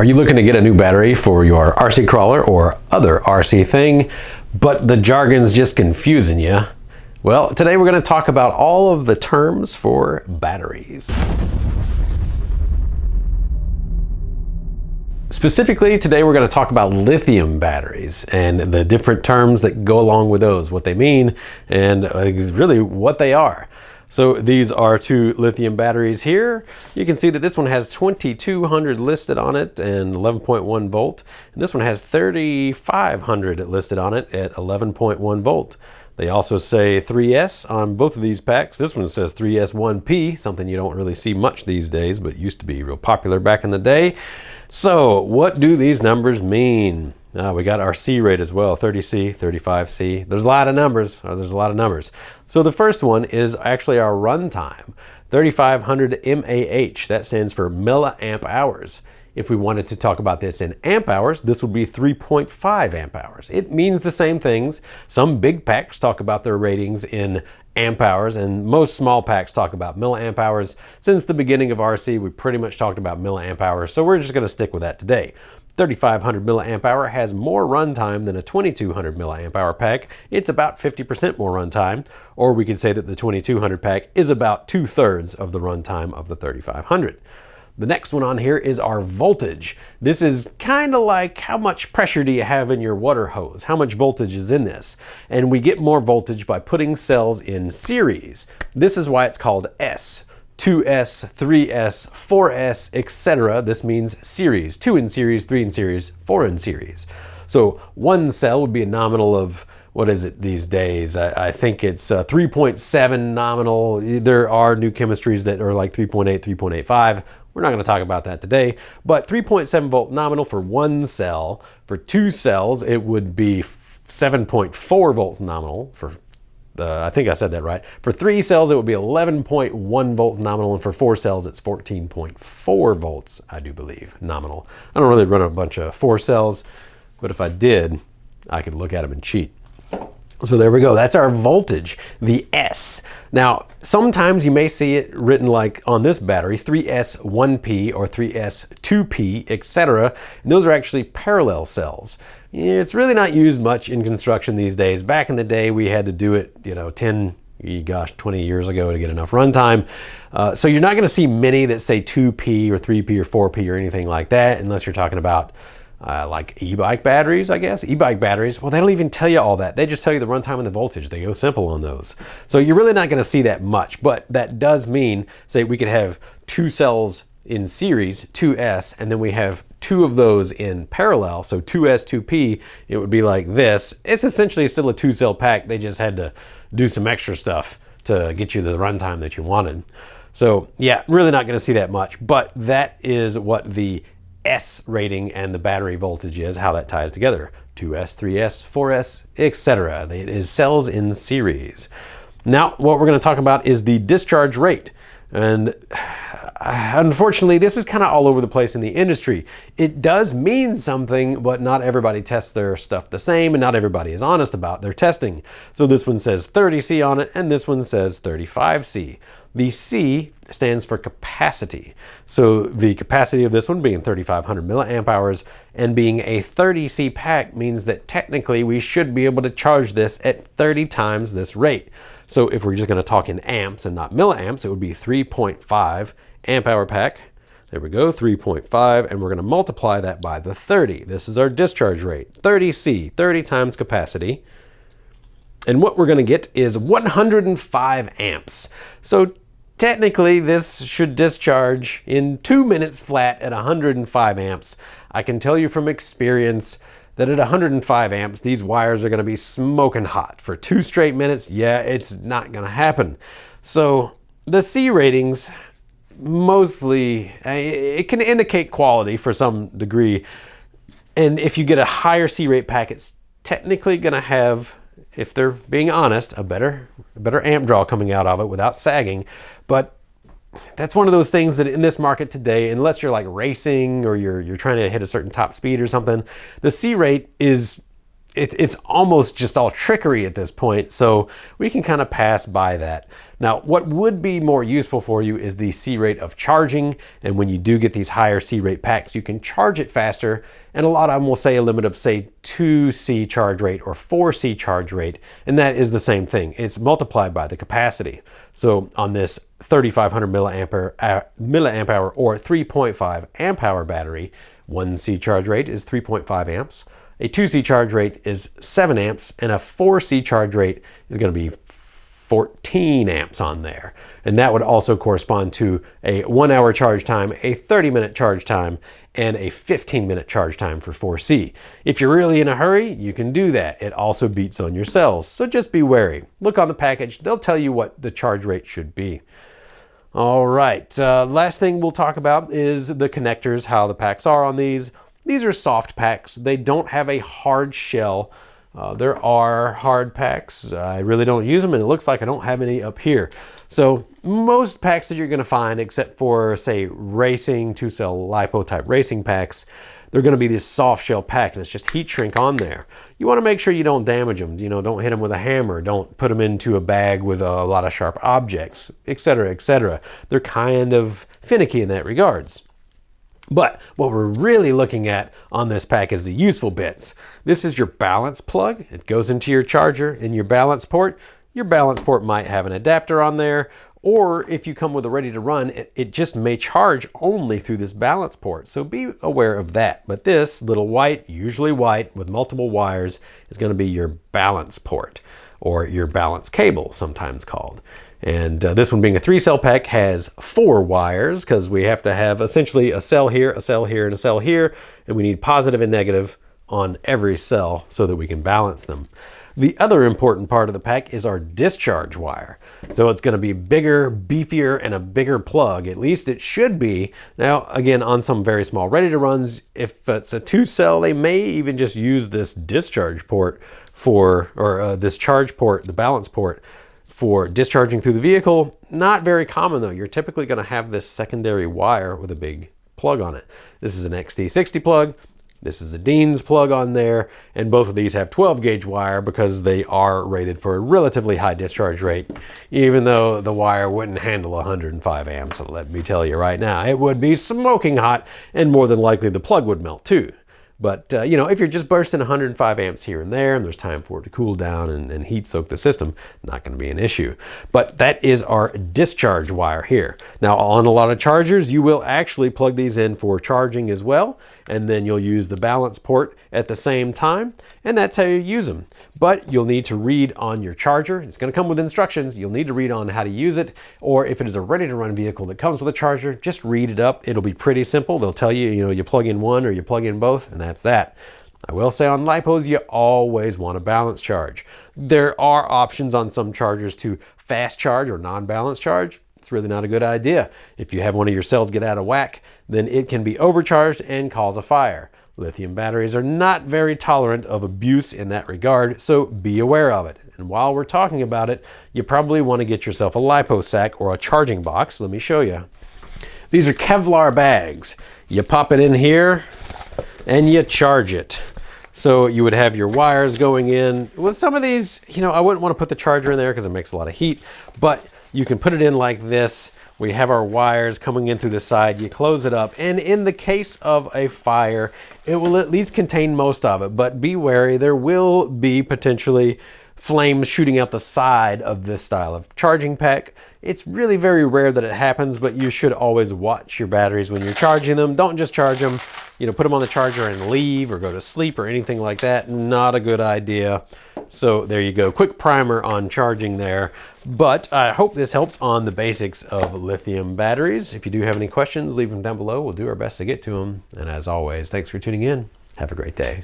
Are you looking to get a new battery for your RC crawler or other RC thing, but the jargon's just confusing you? Well, today we're going to talk about all of the terms for batteries. Specifically, today we're going to talk about lithium batteries and the different terms that go along with those, what they mean, and really what they are. So these are two lithium batteries here. You can see that this one has 2200 listed on it and 11.1 volt. And this one has 3500 listed on it at 11.1 volt. They also say 3S on both of these packs. This one says 3S1P, something you don't really see much these days, but used to be real popular back in the day. So what do these numbers mean? We got our C rate as well, 30C, 35C. There's a lot of numbers. So the first one is actually our runtime, 3500 mAh. That stands for milliamp hours. If we wanted to talk about this in amp hours, this would be 3.5 amp hours. It means the same things. Some big packs talk about their ratings in amp hours, and most small packs talk about milliamp hours. Since the beginning of RC, we pretty much talked about milliamp hours, so we're just going to stick with that today. 3500 milliamp hour has more runtime than a 2200 milliamp hour pack. It's about 50% more runtime, or we could say that the 2200 pack is about 2/3 of the runtime of the 3500. The next one on here is our voltage. This is kind of like how much pressure do you have in your water hose? How much voltage is in this? And we get more voltage by putting cells in series. This is why it's called S. 2S, 3S, 4S, etc. This means series. 2 in series, 3 in series, 4 in series. So one cell would be a nominal of, what is it these days? I think it's 3.7 nominal. There are new chemistries that are like 3.8, 3.85. We're not going to talk about that today, but 3.7 volt nominal for one cell. For two cells, it would be 7.4 volts nominal. For I think I said that right. For three cells, it would be 11.1 volts nominal, and for four cells, it's 14.4 volts, I do believe, nominal. I don't really run a bunch of 4 cells, but if I did, I could look at them and cheat. So there we go, that's our voltage, the S. Now, sometimes you may see it written like on this battery, 3S1P or 3S2P, etc. And those are actually parallel cells. It's really not used much in construction these days. Back in the day, we had to do it, 20 years ago to get enough runtime. So you're not gonna see many that say 2P or 3P or 4P or anything like that, unless you're talking about like e-bike batteries, I guess. E-bike batteries, well, they don't even tell you all that. They just tell you the runtime and the voltage. They go simple on those. So you're really not going to see that much, but that does mean, say, we could have 2 cells in series, 2S, and then we have 2 of those in parallel. So 2S, 2P, it would be like this. It's essentially still a 2-cell pack. They just had to do some extra stuff to get you the runtime that you wanted. So yeah, really not going to see that much, but that is what the S rating and the battery voltage is, how that ties together. 2S, 3S, 4S, etc. It is cells in series. Now, what we're going to talk about is the discharge rate. And unfortunately, this is kind of all over the place in the industry. It does mean something, but not everybody tests their stuff the same, and not everybody is honest about their testing. So this one says 30C on it, and this one says 35C. The C stands for capacity. So the capacity of this one being 3500 milliamp hours and being a 30C pack means that technically we should be able to charge this at 30 times this rate. So if we're just going to talk in amps and not milliamps, it would be 3.5 amp hour pack. There we go, 3.5, and we're going to multiply that by the 30. This is our discharge rate, 30C, 30 times capacity. And what we're going to get is 105 amps. So technically, this should discharge in 2 minutes flat at 105 amps. I can tell you from experience that at 105 amps, these wires are going to be smoking hot. For 2 straight minutes, yeah, it's not going to happen. So the C ratings, mostly, it can indicate quality for some degree. And if you get a higher C rate pack, it's technically going to have, if they're being honest, a better amp draw coming out of it without sagging. But that's one of those things that in this market today, unless you're like racing or you're trying to hit a certain top speed or something, the C rate is it's almost just all trickery at this point, so we can kind of pass by that. Now, what would be more useful for you is the C rate of charging, and when you do get these higher C rate packs, you can charge it faster, and a lot of them will say a limit of, say, 2C charge rate or 4C charge rate, and that is the same thing. It's multiplied by the capacity. So on this 3500 milliamp hour or 3.5 amp hour battery, 1C charge rate is 3.5 amps. A 2C charge rate is 7 amps, and a 4C charge rate is going to be 14 amps on there. And that would also correspond to a 1 hour charge time, a 30-minute charge time, and a 15-minute charge time for 4C. If you're really in a hurry, you can do that. It also beats on your cells, so just be wary. Look on the package, they'll tell you what the charge rate should be. All right, last thing we'll talk about is the connectors, how the packs are on these. These are soft packs. They don't have a hard shell. There are hard packs. I really don't use them, and it looks like I don't have any up here. So most packs that you're going to find, except for, say, racing, 2-cell LiPo type racing packs, they're going to be this soft shell pack, and it's just heat shrink on there. You want to make sure you don't damage them. You know, don't hit them with a hammer. Don't put them into a bag with a lot of sharp objects, etc., etc. They're kind of finicky in that regards. But what we're really looking at on this pack is the useful bits. This is your balance plug. It goes into your charger in your balance port. Your balance port might have an adapter on there, or if you come with a ready to run, it just may charge only through this balance port. So be aware of that. But this little white, usually white with multiple wires, is going to be your balance port, or your balance cable, sometimes called. And this one being a 3-cell pack has 4 wires, because we have to have essentially a cell here, and a cell here, and we need positive and negative on every cell so that we can balance them. The other important part of the pack is our discharge wire. So it's going to be bigger, beefier, and a bigger plug. At least it should be. Now, again, on some very small ready-to-runs, if it's a 2-cell, they may even just use this discharge port this charge port, the balance port, for discharging through the vehicle. Not very common though. You're typically going to have this secondary wire with a big plug on it. This is an XT60 plug. This is a Dean's plug on there, and both of these have 12 gauge wire because they are rated for a relatively high discharge rate, even though the wire wouldn't handle 105 amps. So let me tell you right now, it would be smoking hot, and more than likely the plug would melt too. But, you know, if you're just bursting 105 amps here and there, and there's time for it to cool down and heat soak the system, not going to be an issue. But that is our discharge wire here. Now, on a lot of chargers, you will actually plug these in for charging as well, and then you'll use the balance port at the same time, and that's how you use them. But you'll need to read on your charger. It's going to come with instructions. You'll need to read on how to use it, or if it is a ready-to-run vehicle that comes with a charger, just read it up. It'll be pretty simple. They'll tell you, you know, you plug in one or you plug in both, and that's that. I will say on LiPos, you always want a balance charge. There are options on some chargers to fast charge or non-balance charge. It's really not a good idea. If you have one of your cells get out of whack, then it can be overcharged and cause a fire. Lithium batteries are not very tolerant of abuse in that regard, so be aware of it. And while we're talking about it, you probably want to get yourself a LiPo sack or a charging box. Let me show you. These are Kevlar bags. You pop it in here and you charge it. So you would have your wires going in. With some of these, you know, I wouldn't want to put the charger in there because it makes a lot of heat, but you can put it in like this. We have our wires coming in through the side. You close it up, and in the case of a fire, it will at least contain most of it, but be wary. There will be potentially flames shooting out the side of this style of charging pack. It's really very rare that it happens, but you should always watch your batteries when you're charging them. Don't just charge them, you know, put them on the charger and leave or go to sleep or anything like that. Not a good idea. So there you go. Quick primer on charging there. But I hope this helps on the basics of lithium batteries. If you do have any questions, leave them down below. We'll do our best to get to them. And as always, thanks for tuning in. Have a great day.